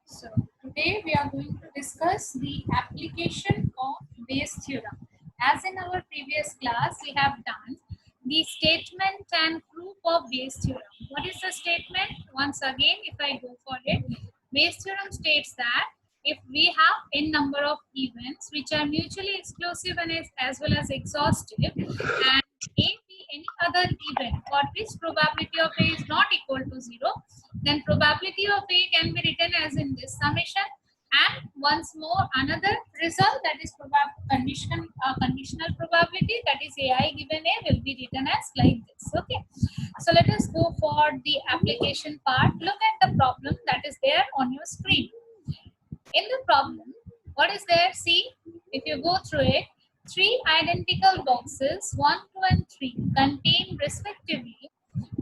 So today we are going to discuss the application of Bayes theorem. As in our previous class, we have done the statement and proof of Bayes theorem. What is the statement? Once again, if I go for it, Bayes theorem states that if we have n number of events which are mutually exclusive and as well as exhaustive, and A be any other event for which probability of A is not equal to 0, then probability of A can be written as in this summation, and once more another result, that is conditional probability, that is AI given A, will be written as like this. Okay, so let us go for the application part. Look at the problem that is there on your screen. In the problem, what is there? See, if you go through it, three identical boxes 1, 2 and 3 contain respectively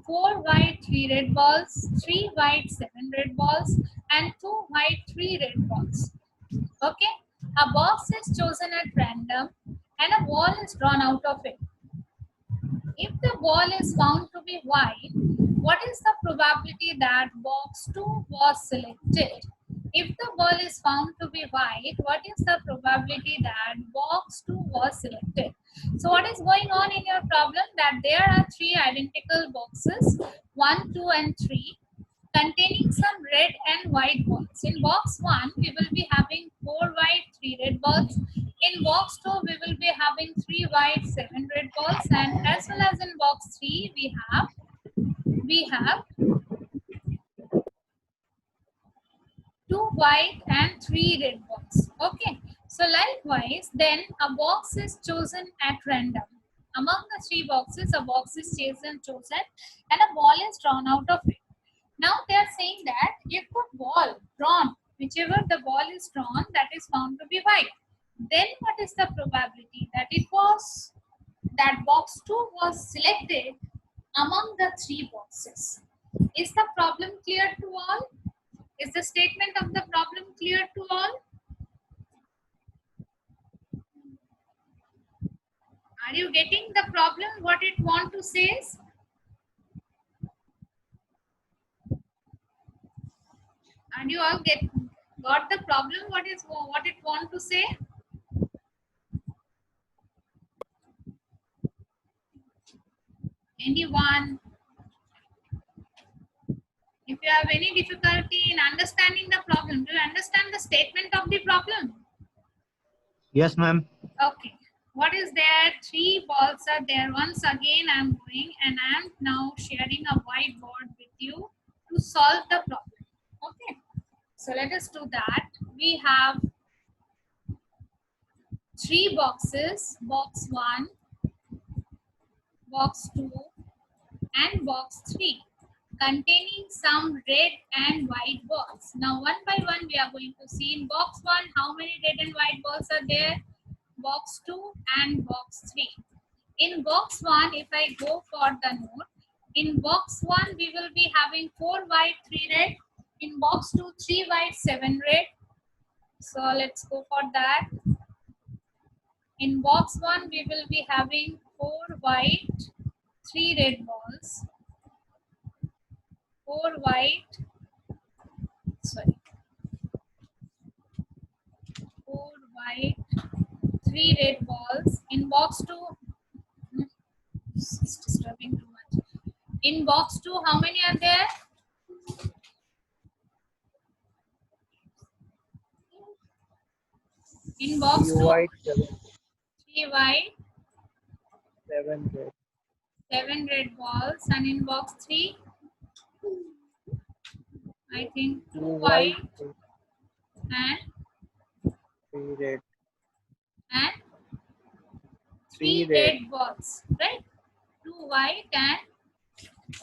4 white, 3 red balls, 3 white, 7 red balls, and 2 white, 3 red balls. Okay, a box is chosen at random and a ball is drawn out of it. If the ball is found to be white, what is the probability that box 2 was selected? If the ball is found to be white, what is the probability that box 2 was selected? So what is going on in your problem? That there are three identical boxes, 1, 2 and 3, containing some red and white balls. In box 1, we will be having 4 white, 3 red balls. In box 2, we will be having 3 white, 7 red balls, and as well as in box 3, we have 2 white and 3 red balls. Okay, so likewise, then a box is chosen at random. Among the three boxes, a box is chosen, and a ball is drawn out of it. Now they are saying that if a ball drawn, whichever the ball is drawn, that is found to be white, then what is the probability that box 2 was selected among the three boxes? Is the problem clear to all? Is the statement of the problem clear to all? Are you getting the problem, what it want to say? And you all got the problem, what it want to say? Anyone? If you have any difficulty in understanding the problem, do you understand the statement of the problem? Yes, ma'am. Okay. What is there? Three balls are there. Once again, I'm going and I'm now sharing a whiteboard with you to solve the problem. Okay. So let us do that. We have three boxes, box 1, box 2, and box 3, containing some red and white balls. Now one by one we are going to see. In box 1, how many red and white balls are there? Box 2 and box 3. In box 1, if I go for the note, in box 1 we will be having 4 white, 3 red. In box 2, 3 white, 7 red. So let's go for that. In box 1 we will be having 4 white, 3 red balls. 4 white, 4 white, 3 red balls. In box 2, it's disturbing too much. In box 2, how many are there? In box 2, 3 white, 7 red. 7 red balls. And in box 3, I think 2 white and 3 red. And 3 red balls, right? 2 white and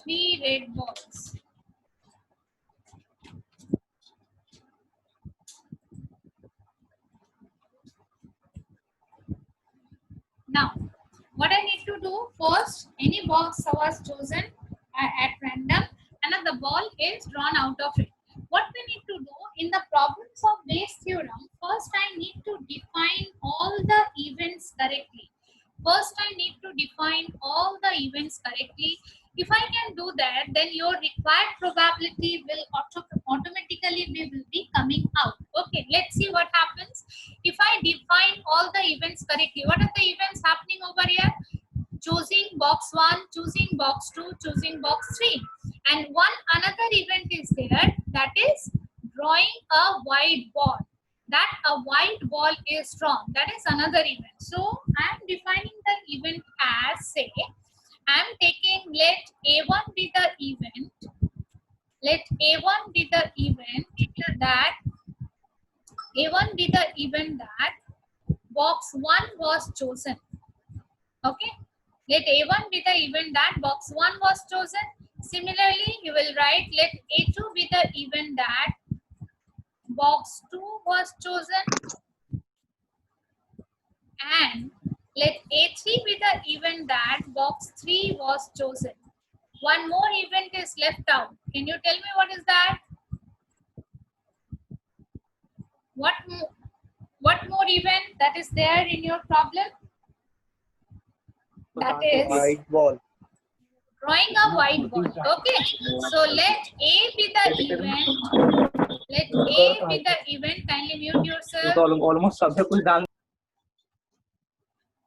3 red balls. Now, what I need to do first, any box was chosen at random and the ball is drawn out of it. What we need to do in the problems of Bayes theorem, first I need to define all the events correctly. First I need to define all the events correctly. If I can do that, then your required probability will automatically will be coming out. Okay, let's see what happens. If I define all the events correctly, what are the events happening over here? Choosing box 1, choosing box 2, choosing box 3. And one another event is there, that is drawing a white ball. That a white ball is drawn. That is another event. So I am defining the event as, say, I am taking, let A1 be the event. Let A1 be the event that box 1 was chosen. Okay. Let A1 be the event that box 1 was chosen. Similarly, you will write let A2 be the event that box 2 was chosen, and let A3 be the event that box 3 was chosen. One more event is left out. Can you tell me what is that? What more event that is there in your problem? That is White ball. drawing a white ball. Okay. So let A be the event. Let A be the event. Kindly mute yourself. almost सब कुछ डाल.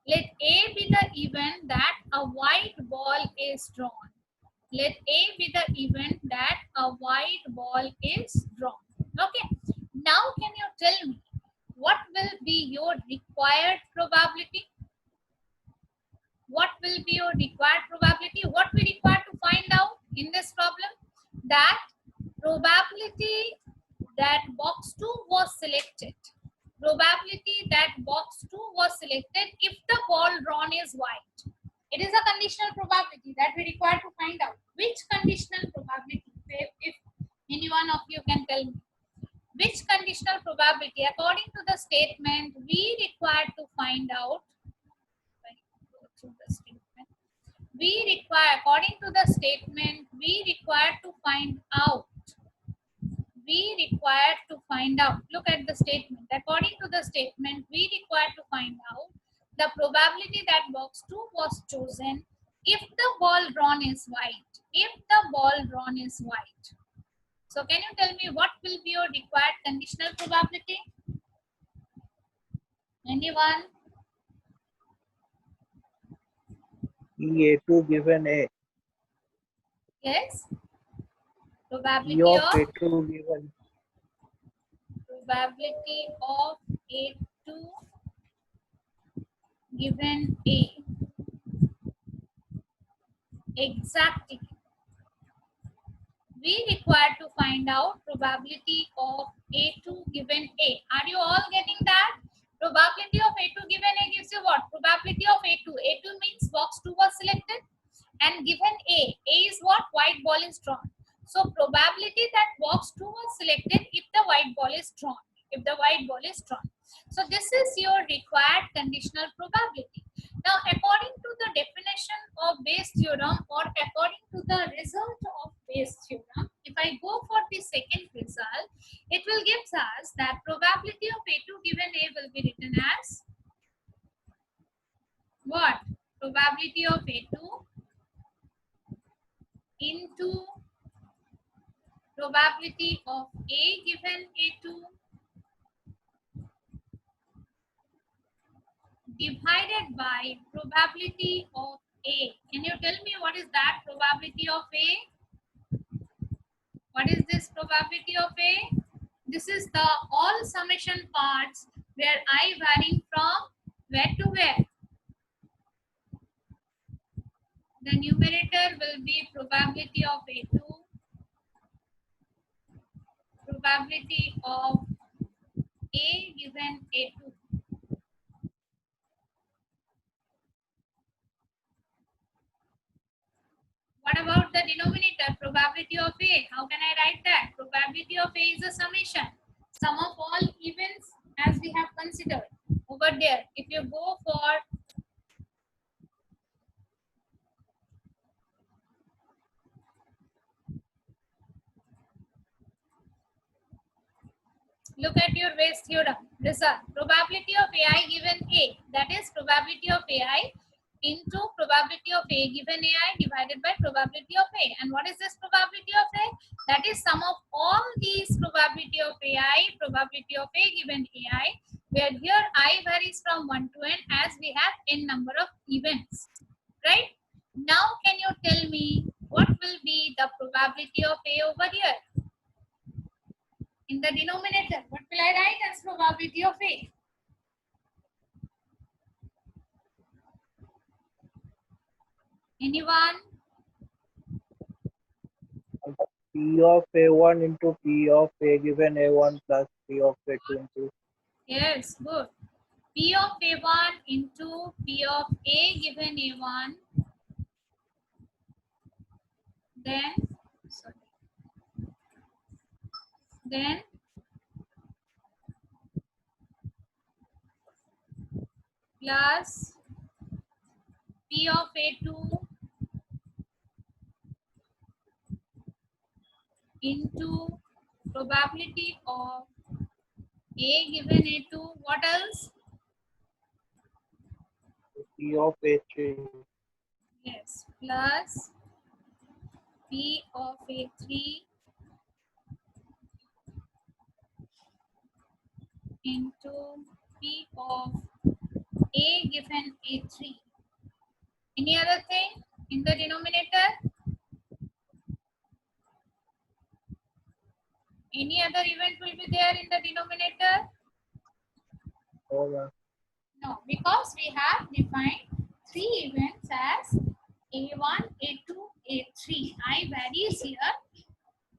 Let A be the event that a white ball is drawn. Let A be the event that a white ball is drawn. Okay. Now can you tell me what will be your required probability? What will be your required probability? What we require to find out in this problem? That probability that box 2 was selected. Probability that box 2 was selected if the ball drawn is white. It is a conditional probability that we require to find out. Which conditional probability? If any one of you can tell me. Which conditional probability? According to the statement, we require to find out. According to the statement, we require to find out. Look at the statement. According to the statement, we require to find out the probability that box 2 was chosen if the ball drawn is white. So can you tell me what will be your required conditional probability? Anyone? A2 given A. Yes. Probability E of of A2 given. Probability of A2 given A. Exactly. We require to find out probability of A2 given A. Are you all getting that? Probability of A2 given A gives you what? Probability of A2. A2 means box 2 was selected, and given A. A is what? White ball is drawn. So probability that box 2 was selected if the white ball is drawn. So this is your required conditional probability. Now, according to the definition of Bayes theorem, or according to the result of Bayes theorem, if I go for the second result, it will give us that probability of A2 given A will be written as what? Probability of A2 into probability of A given A2 divided by probability of A. Can you tell me what is that probability of A? What is this probability of A? This is the all summation parts where I varying from where to where. The numerator will be probability of A2, probability of A given A2. What about the denominator? Probability of A. How can I write that? Probability of A is a summation. Sum of all events as we have considered over there. If you go for look at your Bayes theorem result. Probability of AI given A. That is probability of AI into probability of A given AI divided by probability of A. And what is this probability of A? That is sum of all these probability of AI, probability of A given AI, where here I varies from 1 to n as we have n number of events, right? Now can you tell me what will be the probability of A over here? In the denominator, what will I write as probability of A? Anyone? P of A1 into P of A given A1 plus P of A2 into Yes, good. P of A1 into P of A given A1, then, sorry, then plus P of A2 into probability of A given A2. What else? P of A3. Yes, plus P of A3 into P of A given A3. Any other thing in the denominator? Any other event will be there in the denominator? Over. No, because we have defined 3 events as A1, A2, A3. I varies here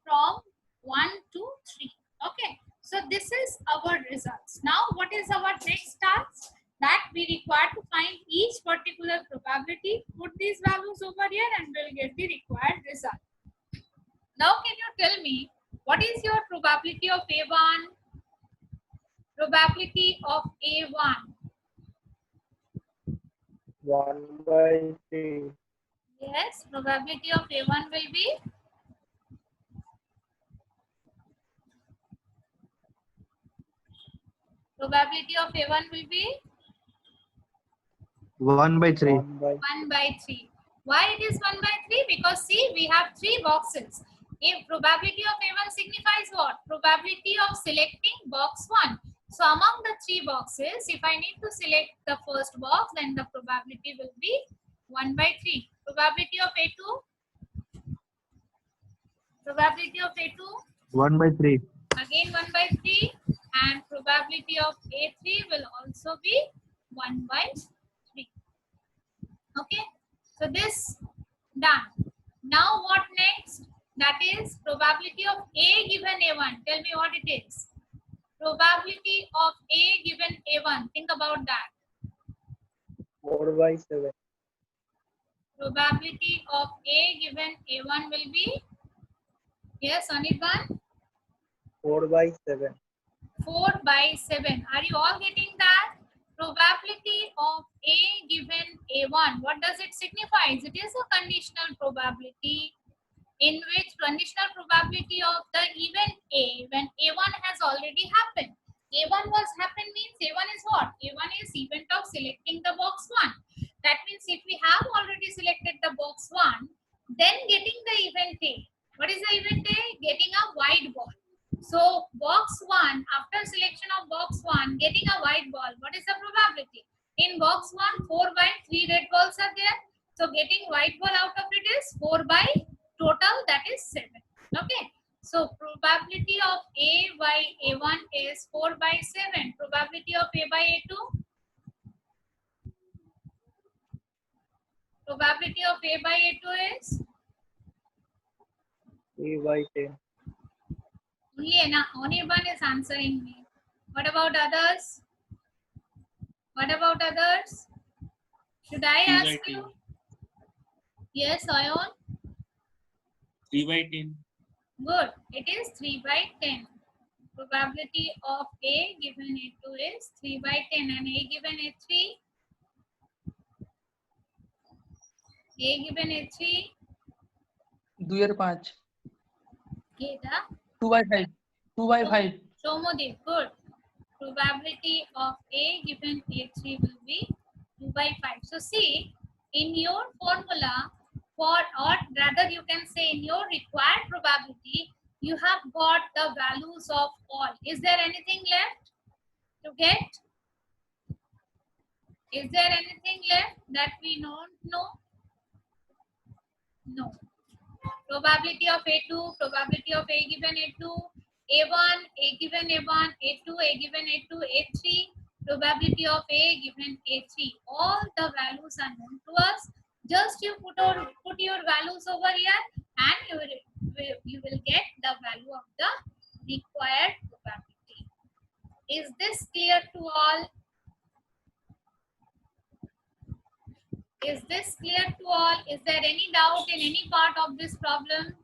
from 1 to 3. Okay, so this is our results. Now, what is our next task? That we require to find each particular probability, put these values over here, and we'll get the required result. Now, can you tell me what is your probability of A1? Probability of A1. 1 by 3. Yes, probability of A1 will be probability of A1 will be 1 by 3. 1 by 3. Why it is 1 by 3? Because see, we have 3 boxes. If probability of A1 signifies what? Probability of selecting box 1. So among the 3 boxes, if I need to select the first box, then the probability will be 1 by 3. Probability of A2? Probability of A2? 1 by 3. Again 1 by 3. And probability of A3 will also be 1 by 3. Okay, so this done. Now what next? That is probability of A given A1. Tell me what it is. Probability of A given A1. Think about that. 4 by 7. Probability of A given A1 will be, yes, Anirban? 4 by 7. 4 by 7. Are you all getting that? Probability of A given A1. What does it signify? It is a conditional probability in which conditional probability of the event A when A1 has already happened. A1 was happened means A1 is what? A1 is event of selecting the box 1. That means if we have already selected the box 1, then getting the event A. What is the event A? Getting a white ball. So box 1, after selection of box 1, getting a white ball, what is the probability? In box 1, 4 by 3 red balls are there. So getting white ball out of it is 4 by total, that is 7. Okay. So probability of A by A1 is 4 by 7. Probability of A by A2? Probability of A by A2 is? 3 by 10. Only one is answering me. What about others? What about others? Should I ask you? Yes, Ayon? 3 by 10. Good. It is 3 by 10. Probability of A given A2 is 3 by 10 and A given A3? A given A3? 2 और 5. Geta? 2 by 5. 2 by 5. Shomodev, good. Probability of A given A3 will be 2 by 5. So see, in your formula for, or rather you can say in your required probability, you have got the values of all. Is there anything left to get? Is there anything left that we don't know? No. Probability of A2, probability of A given A2, A1, A given A1, A2, A given A2, A3, probability of A given A3. All the values are known to us. Just you put your values over here and you will get the value of the required probability. Is this clear to all? Is this clear to all? Is there any doubt in any part of this problem?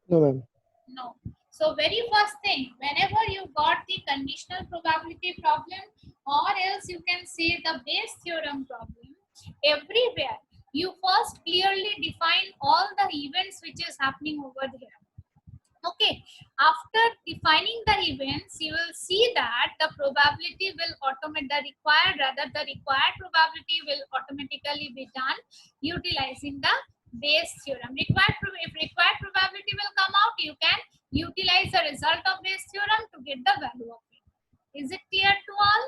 No, ma'am. No. So very first thing, whenever you got the conditional probability problem, or else you can say the Bayes theorem problem, everywhere you first clearly define all the events which is happening over there. Okay, after defining the events, you will see that the probability will the required probability will automatically be done utilizing the Bayes theorem. If required probability will come out, you can utilize the result of Bayes theorem to get the value of it. Is it clear to all?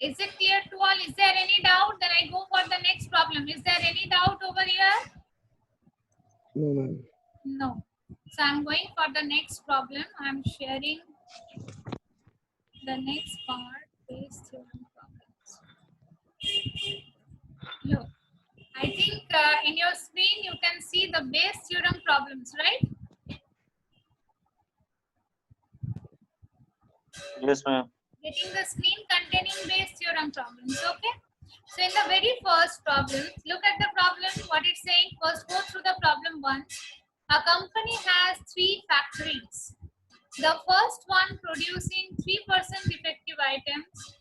Is it clear to all? Is there any doubt? Then I go for the next problem. Is there any doubt over here? No, ma'am. No. So I'm going for the next problem. I'm sharing the next part, Bayes theorem problems. Look, I think in your screen you can see the Bayes theorem problems, right? Yes, ma'am. Getting the screen containing Bayes theorem problems, okay? So in the very first problem, look at the problem, what it's saying. First go through the problem once. A company has 3 factories. The first one producing 3% defective items,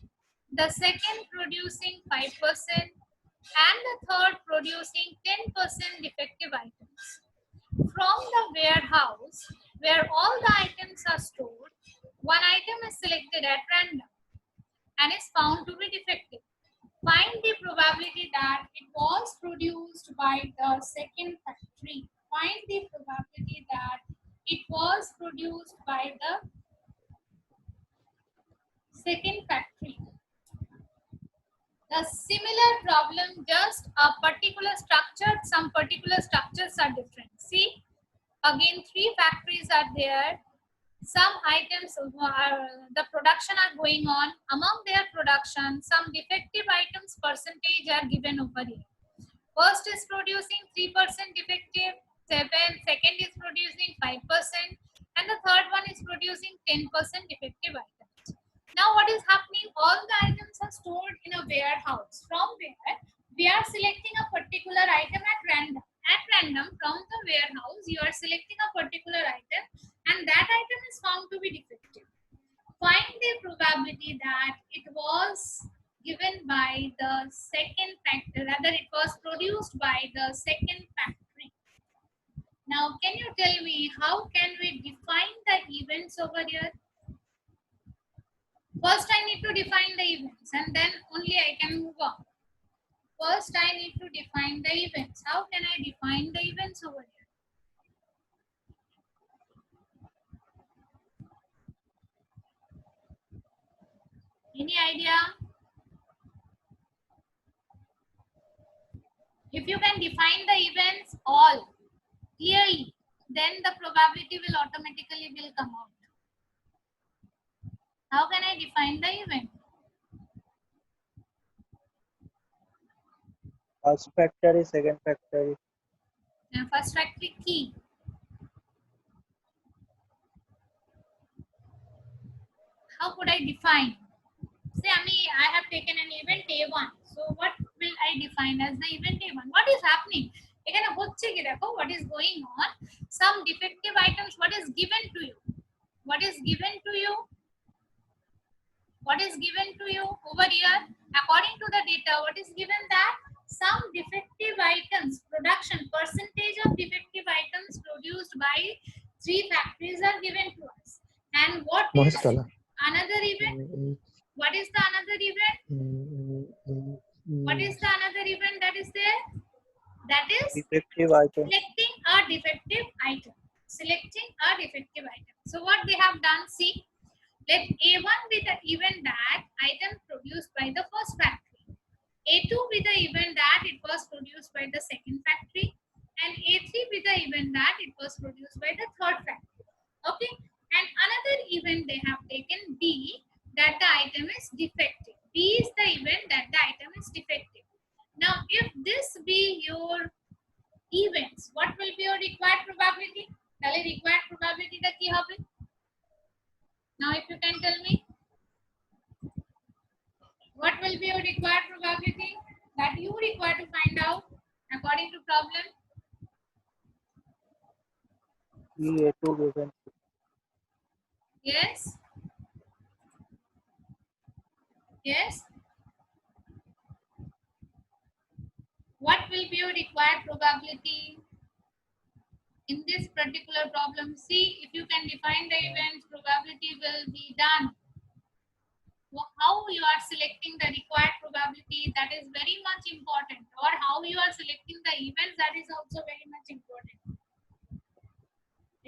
the second producing 5%, and the third producing 10% defective items. From the warehouse where all the items are stored, one item is selected at random and is found to be defective. Find the probability that it was produced by the second factory. Find the probability that it was produced by the second factory. The similar problem, just a particular structure, some particular structures are different. See, again 3 factories are there. Some items, the production are going on. Among their production, some defective items percentage are given over here. First is producing 3% defective, second is producing 5%, and the third one is producing 10% defective items. Now what is happening? All the items are stored in a warehouse. From where we are selecting a particular item at random. At random, from the warehouse, you are selecting a particular item, and that item is found to be defective. Find the probability that it was given by the second factory, rather it was produced by the second factory. Now, can you tell me how can we define the events over here? First, I need to define the events, and then only I can move on. First, I need to define the events. How can I define the events over here? Any idea? If you can define the events all clearly, then the probability will automatically come out. How can I define the event? First factory, second factory. First factory key. How could I define? Say, I have taken an event A1. So what will I define as the event A1? What is happening? What is going on? Some defective items, what is given to you? What is given to you? What is given to you over here? According to the data, what is given that? Some defective items, production, percentage of defective items produced by 3 factories are given to us. And what is another event? What what is the another event? What is the another event that is there? That is Defective item. selecting a defective item. Selecting a defective item. So what they have done, see, let A1 be the event that item produced by the first factory, A2 be the event that it was produced by the second factory, and A3 be the event that it was produced by the third factory. Okay, and another event they have taken B, that the item is defective. B is the event that the item is defective. Now if this be your events, what will be your required probability? তাহলে required probability টা কি হবে? Now if you can tell me, what will be your required probability that you require to find out according to problem? A2 given. Yes. Yes. What will be your required probability in this particular problem? See, if you can define the events, probability will be done. How you are selecting the required probability, that is very much important, or how you are selecting the events, that is also very much important.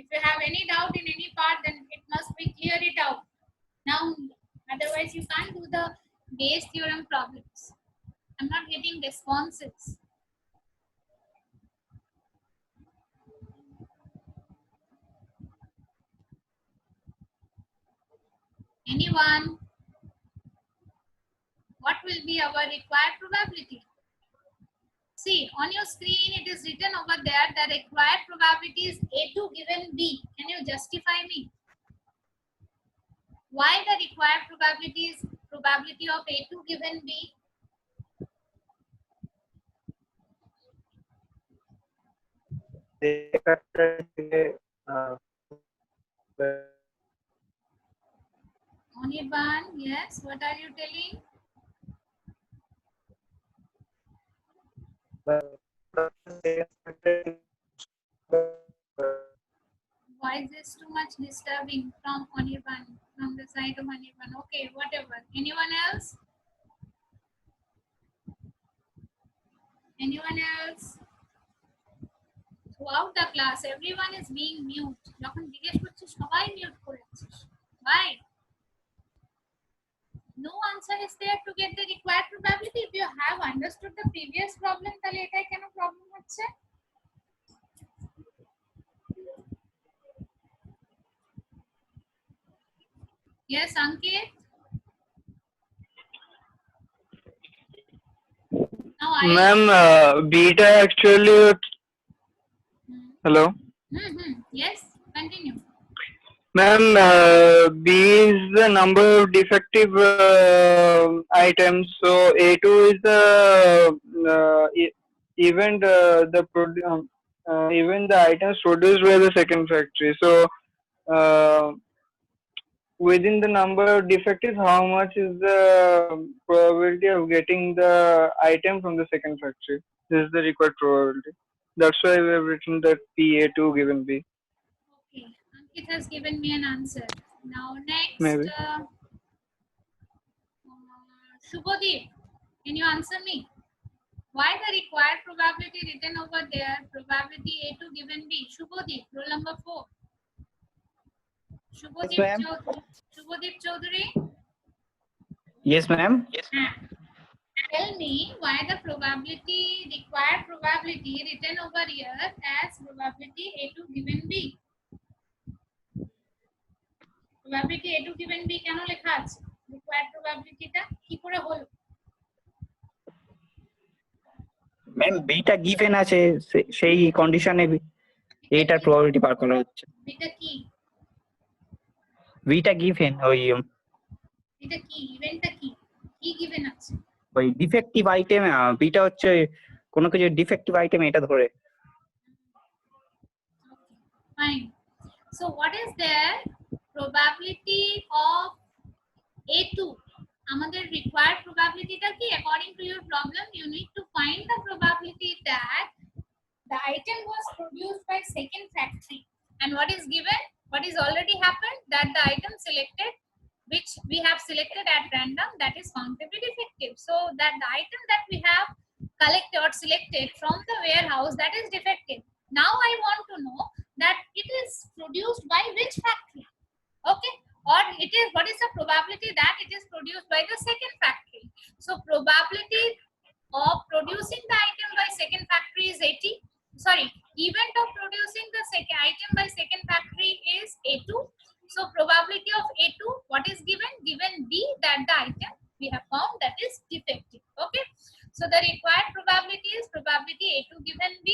If you have any doubt in any part, then it must be clear it out now, otherwise you can't do the Bayes theorem problems. I'm not getting responses. Anyone? What will be our required probability? See, on your screen it is written over there, the required probability is A2 given B. Can you justify me? Why the required probability is probability of A2 given B? They factor Anirban, yes, what are you telling? Why is this too much disturbing from Anirban, from the side of Anirban? Okay, whatever. Anyone else? Anyone else? Throughout the class, everyone is being mute. যখন জিজ্ঞেস করছিস সবাই mute করেছিস. Why? No answer is there to get the required probability. If you have understood the previous problem, তাহলে এটাই কেন problem হচ্ছে? Yes, Ankit. Now Ma'am, beta actually. Hello. Yes, continue. Ma'am, B is the number of defective items. So A2 is the event even the items produced by the second factory. So within the number of defectives, how much is the probability of getting the item from the second factory? This is the required probability. That's why we have written that PA2 given B. Okay, Ankit has given me an answer. Now next, Maybe. Shubhadeep, can you answer me? Why the required probability written over there, probability A2 given B? Shubhadeep, roll number 4. Shubhadeep Chaudhary. Yes, ma'am. Tell me why the probability, required probability written over here as probability A2 given B. Probability A2 given B কেন লেখা আছে? Required probability টা কি করে হলো? Ma'am beta given আছে সেই কন্ডিশনে এইটার প্রবাবিলিটি বার করা হচ্ছে। এটা কি? বিটা গিভেন ওই এটা কি? ইভেন্টটা কি? কি গিভেন আছে? ওই ডিফেক্টিভ আইটেম বিটা হচ্ছে কোনো কিছু ডিফেক্টিভ আইটেম এটা ধরে। Fine. So what is their probability of A2? আমাদের required probability টা কি? According to your problem, you need to find the probability that the item was produced by second factory. And what is given? What is already happened? That the item selected which we have selected at random, that is found to be defective. So that the item that we have collected or selected from the warehouse, that is defective. Now I want to know that it is produced by which factory, okay, or it is, what is the probability that it is produced by the second factory. So probability of producing the item by second factory is 80. Sorry, event of producing the second item by second factory is A2. So probability of A2, what is given? Given B, that the item we have found that is defective. Okay. So the required probability is probability A2 given B,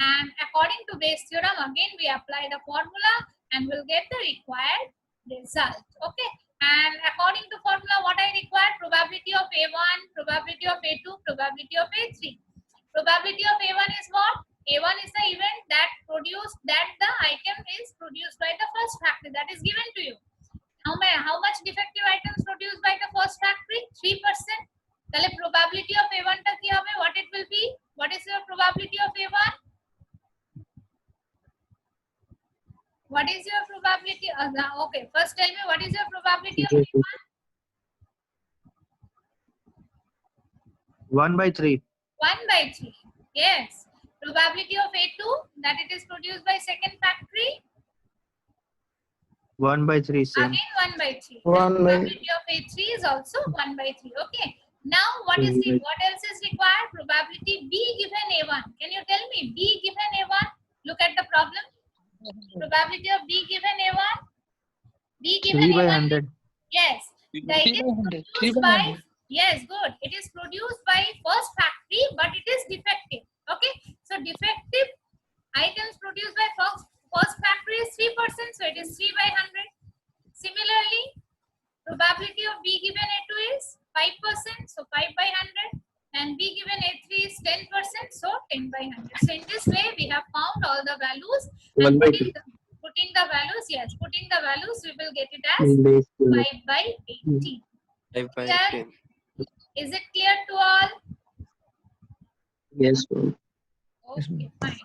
and according to Bayes theorem, again we apply the formula and we'll get the required result. Okay. And according to formula, what I require? Probability of A1, probability of A2, probability of A3. Probability of A1 is what? A1 is the event that the item is produced by the first factory, that is given to you. How much defective items produced by the first factory? 3%. Then probability of A1 ta ki hobe? What it will be? What is your probability of A1? What is your probability? Okay, first tell me what is your probability of A1? 1/3. 1/3. Yes. Probability of A2, that it is produced by second factory. 1/3 same. Again 1/3. 1 by Probability of A3 is also 1/3. Okay. Now what is the, what else is required? Probability B given A1. Can you tell me B given A1? Look at the problem. Probability of B given A1. B given 3/100. Yes. Three The, it 3 is by 100. 3 produced by by, 100. yes, good. It is produced by first factory, but it is defective. Okay. So defective items produced by first factory is 3%. So it is 3/100. Similarly, probability of B given A2 is 5%. So 5/100. And B given A3 is 10%. So 10/100. So in this way, we have found all the values. And putting the values, yes, putting the values, we will get it as 5/80. 5/10. Is it clear to all? Yes, ma'am. Okay, fine.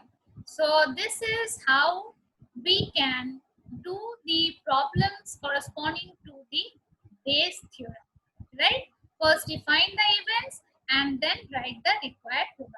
So this is how we can do the problems corresponding to the Bayes theorem, right? First define the events and then write the required probability.